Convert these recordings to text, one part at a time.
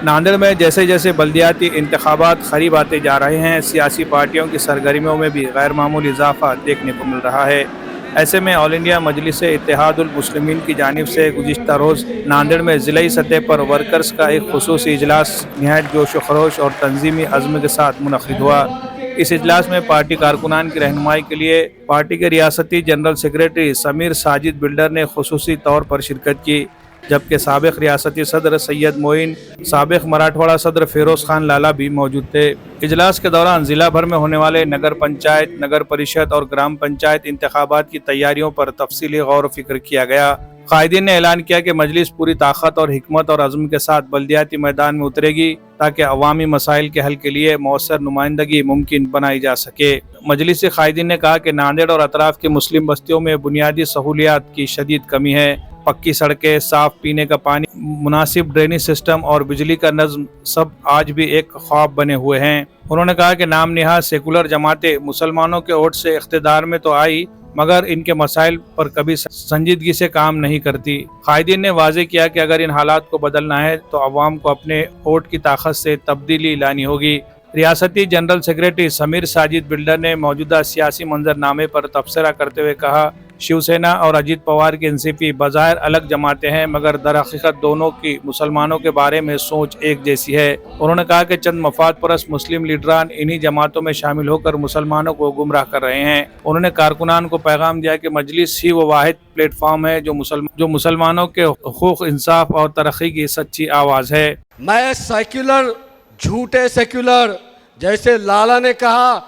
ناندیڑ میں جیسے جیسے بلدیاتی انتخابات قریب آتے جا رہے ہیں، سیاسی پارٹیوں کی سرگرمیوں میں بھی غیر معمولی اضافہ دیکھنے کو مل رہا ہے۔ ایسے میں آل انڈیا مجلس اتحاد المسلمین کی جانب سے گزشتہ روز ناندیڑ میں ضلعی سطح پر ورکرز کا ایک خصوصی اجلاس نہایت جوش و خروش اور تنظیمی عزم کے ساتھ منعقد ہوا۔ اس اجلاس میں پارٹی کارکنان کی رہنمائی کے لیے پارٹی کے ریاستی جنرل سیکریٹری سمیر ساجد بلڈر نے خصوصی طور پر شرکت کی، جبکہ سابق ریاستی صدر سید معین، سابق مراٹھواڑہ صدر فیروز خان لالا بھی موجود تھے۔ اجلاس کے دوران ضلع بھر میں ہونے والے نگر پنچایت، نگر پریشد اور گرام پنچایت انتخابات کی تیاریوں پر تفصیلی غور و فکر کیا گیا۔ قائدین نے اعلان کیا کہ مجلس پوری طاقت اور حکمت اور عزم کے ساتھ بلدیاتی میدان میں اترے گی تاکہ عوامی مسائل کے حل کے لیے مؤثر نمائندگی ممکن بنائی جا سکے۔ مجلس قائدین نے کہا کہ ناندیڑ اور اطراف کی مسلم بستیوں میں بنیادی سہولیات کی شدید کمی ہے۔ پکی سڑکیں، صاف پینے کا پانی، مناسب ڈرینیج سسٹم اور بجلی کا نظم سب آج بھی ایک خواب بنے ہوئے ہیں۔ انہوں نے کہا کہ نام نہاد سیکولر جماعتیں مسلمانوں کے ووٹ سے اقتدار میں تو آئی مگر ان کے مسائل پر کبھی سنجیدگی سے کام نہیں کرتی۔ قائدین نے واضح کیا کہ اگر ان حالات کو بدلنا ہے تو عوام کو اپنے ووٹ کی طاقت سے تبدیلی لانی ہوگی۔ ریاستی جنرل سیکریٹری سمیر ساجد بلڈر نے موجودہ سیاسی منظرنامے پر تبصرہ کرتے ہوئے کہا، شیو سینا اور اجیت پوار کی NCP بظاہر الگ جماعتیں ہیں مگر در حقیقت دونوں کی مسلمانوں کے بارے میں سوچ ایک جیسی ہے۔ انہوں نے کہا کہ چند مفاد پرست مسلم لیڈران انہی جماعتوں میں شامل ہو کر مسلمانوں کو گمراہ کر رہے ہیں۔ انہوں نے کارکنان کو پیغام دیا کہ مجلس ہی وہ واحد پلیٹ فارم ہے جو مسلمانوں کے حقوق، انصاف اور ترقی کی سچی آواز ہے۔ میں سیکولر، جھوٹے سیکولر، جیسے لالا نے کہا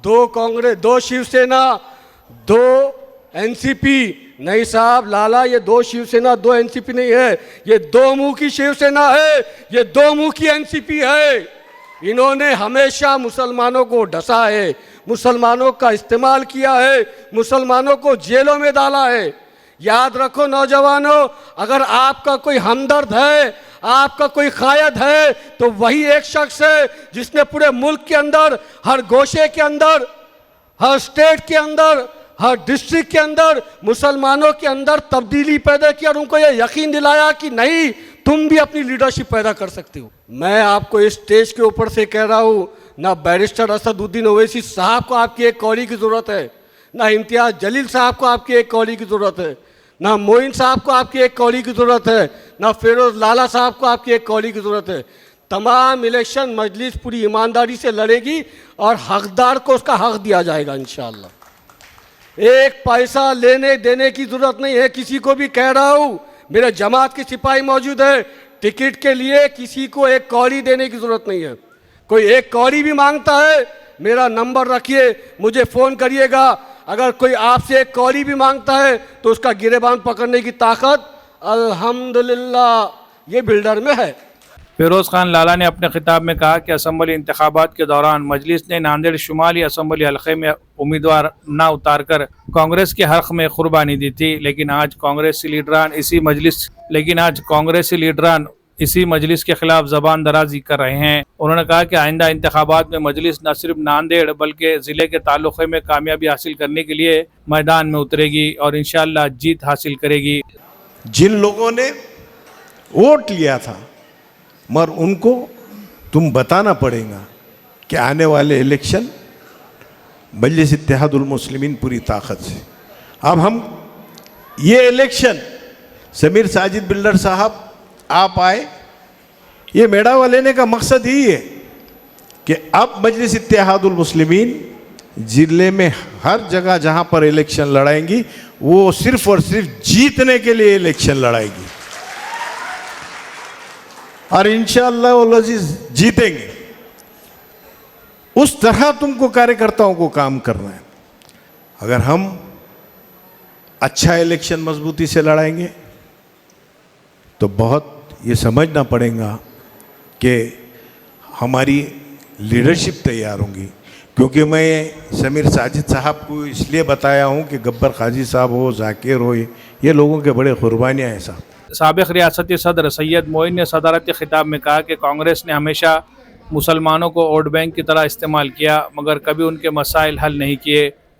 دو کانگریس، دو شیو سینا، دو NCP، نہیں صاحب لالا، یہ دو شیو سینا دو NCP نہیں ہے، یہ دو منہ کی شیو سینا ہے، یہ دو منہ کی NCP ہے۔ انہوں نے ہمیشہ مسلمانوں کو ڈسا ہے، مسلمانوں کا استعمال کیا ہے، مسلمانوں کو جیلوں میں ڈالا ہے۔ یاد رکھو نوجوانوں، اگر آپ کا کوئی ہمدرد ہے، آپ کا کوئی قائد ہے تو وہی ایک شخص ہے جس نے پورے ملک کے اندر، ہر گوشے کے اندر، ہر اسٹیٹ کے اندر، ہر ڈسٹرکٹ کے اندر مسلمانوں کے اندر تبدیلی پیدا کی اور ان کو یہ یقین دلایا کہ نہیں، تم بھی اپنی لیڈرشپ پیدا کر سکتے ہو۔ میں آپ کو اس اسٹیج کے اوپر سے کہہ رہا ہوں، نہ بیرسٹر اسد الدین اویسی صاحب کو آپ کی ایک کوری کی ضرورت ہے، نہ امتیاز جلیل صاحب کو آپ کی ایک کوری کی ضرورت ہے، نہ معین صاحب کو آپ کی ایک کوری کی ضرورت ہے، نہ فیروز لالا صاحب کو آپ کی ایک کوری کی ضرورت ہے۔ تمام الیکشن مجلس پوری ایمانداری سے لڑے گی اور حقدار کو اس کا حق دیا جائے گا انشاءاللہ۔ ایک پیسہ لینے دینے کی ضرورت نہیں ہے، کسی کو بھی کہہ رہا ہوں، میرے جماعت کے سپاہی موجود ہے، ٹکٹ کے لیے کسی کو ایک کوری دینے کی ضرورت نہیں ہے۔ کوئی ایک کوری بھی مانگتا ہے، میرا نمبر رکھیے، مجھے فون کریے گا۔ اگر کوئی آپ سے ایک کوری بھی مانگتا ہے تو اس کا گریبان پکڑنے کی طاقت الحمدللہ یہ بلڈر میں ہے۔ فیروز خان لالا نے اپنے خطاب میں کہا کہ اسمبلی انتخابات کے دوران مجلس نے ناندیڑ شمالی اسمبلی حلقے میں امیدوار نہ اتار کر کانگریس کے حق میں قربانی دی تھی، لیکن آج کانگریسی لیڈران اسی مجلس کے خلاف زبان درازی کر رہے ہیں۔ انہوں نے کہا کہ آئندہ انتخابات میں مجلس نہ صرف ناندیڑ بلکہ ضلع کے تعلقے میں کامیابی حاصل کرنے کے لیے میدان میں اترے گی اور انشاءاللہ جیت حاصل کرے گی۔ جن لوگوں نے ووٹ لیا تھا مگر ان کو تم بتانا پڑے گا کہ آنے والے الیکشن مجلس اتحاد المسلمین پوری طاقت سے۔ اب ہم یہ الیکشن سمیر ساجد بلڈر صاحب آپ آئے، یہ میڑا لینے کا مقصد ہی ہے کہ اب مجلس اتحاد المسلمین ضلع میں ہر جگہ جہاں پر الیکشن لڑائیں گی وہ صرف اور صرف جیتنے کے لیے الیکشن لڑائے گی اور انشاءاللہ والعزیز جیتیں گے۔ اس طرح تم کو کارکرتاؤں کو کام کرنا ہے۔ اگر ہم اچھا الیکشن مضبوطی سے لڑائیں گے تو بہت یہ سمجھنا پڑے گا کہ ہماری لیڈرشپ تیار ہوں گی، کیونکہ میں سمیر ساجد صاحب کو اس لیے بتایا ہوں کہ گبر قاضی صاحب ہو، ذاکر ہو، یہ لوگوں کے بڑے قربانیاں ہیں صاحب۔ سابق ریاستی صدر سید معین نے صدارتی خطاب میں کہا کہ کانگریس نے ہمیشہ مسلمانوں کو ووٹ بینک کی طرح استعمال کیا مگر کبھی ان کے مسائل حل نہیں کیے۔